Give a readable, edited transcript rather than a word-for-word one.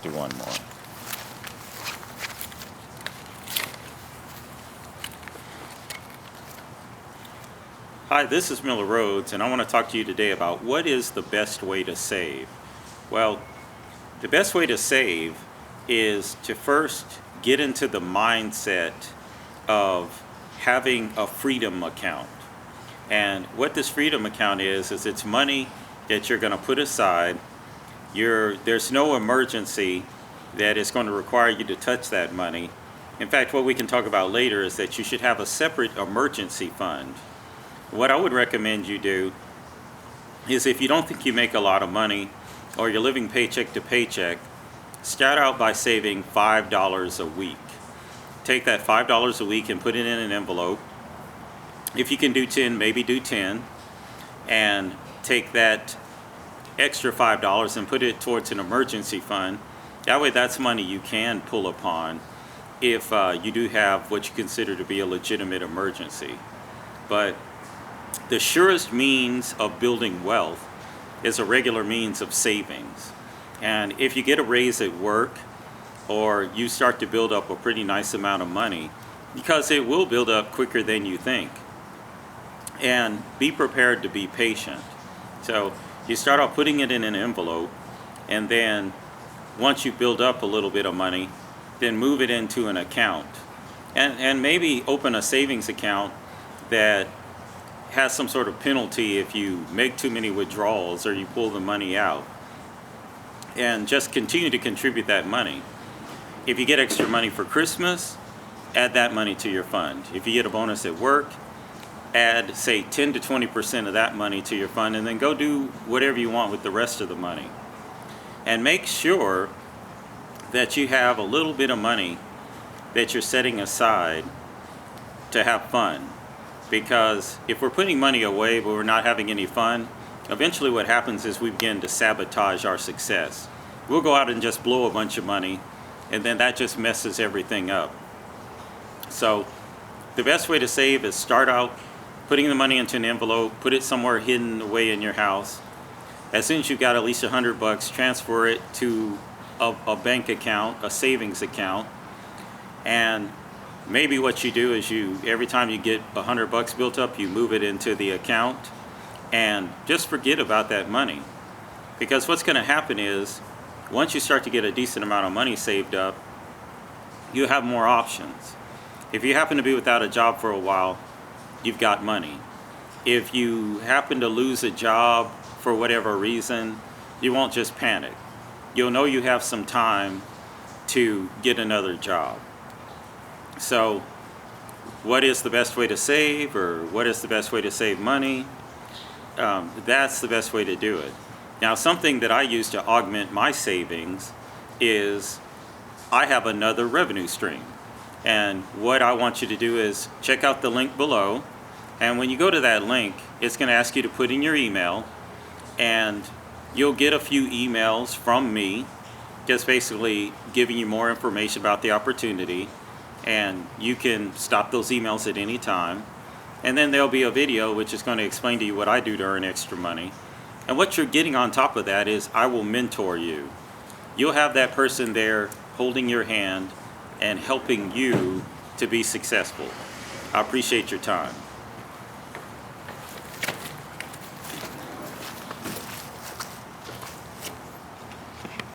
Do one more. Hi, this is Miller Rhodes, and I want to talk to you today about what is the best way to save. Well, the best way to save is to first get into the mindset of having a freedom account. And what this freedom account is it's money that you're going to put aside. There's no emergency that is going to require you to touch that money. In fact, what we can talk about later is that you should have a separate emergency fund. What I would recommend you do is, if you don't think you make a lot of money or you're living paycheck to paycheck, start out by saving $5 a week. Take that $5 a week and put it in an envelope. If you can do 10, maybe do 10, and take that extra $5 and put it towards an emergency fund. That way, that's money you can pull upon if you do have what you consider to be a legitimate emergency. But the surest means of building wealth is a regular means of savings. And if you get a raise at work, or you start to build up a pretty nice amount of money, because it will build up quicker than you think. And be prepared to be patient. So you start out putting it in an envelope, and then once you build up a little bit of money, then move it into an account. And maybe open a savings account that has some sort of penalty if you make too many withdrawals or you pull the money out. And just continue to contribute that money. If you get extra money for Christmas, add that money to your fund. If you get a bonus at work, add, say, 10 to 20% of that money to your fund, and then go do whatever you want with the rest of the money. And make sure that you have a little bit of money that you're setting aside to have fun. Because if we're putting money away but we're not having any fun, eventually what happens is we begin to sabotage our success. We'll go out and just blow a bunch of money, and then that just messes everything up. So the best way to save is start out putting the money into an envelope, put it somewhere hidden away in your house. As soon as you've got at least $100, transfer it to a bank account, a savings account. And maybe what you do is every time you get $100 built up, you move it into the account and just forget about that money. Because what's going to happen is, once you start to get a decent amount of money saved up, you have more options. If you happen to be without a job for a while, you've got money. If you happen to lose a job for whatever reason, you won't just panic. You'll know you have some time to get another job. So what is the best way to save, or what is the best way to save money? That's the best way to do it. Now, something that I use to augment my savings is I have another revenue stream. And what I want you to do is check out the link below. And when you go to that link, it's going to ask you to put in your email. And you'll get a few emails from me, just basically giving you more information about the opportunity. And you can stop those emails at any time. And then there'll be a video which is going to explain to you what I do to earn extra money. And what you're getting on top of that is I will mentor you. You'll have that person there holding your hand and helping you to be successful. I appreciate your time.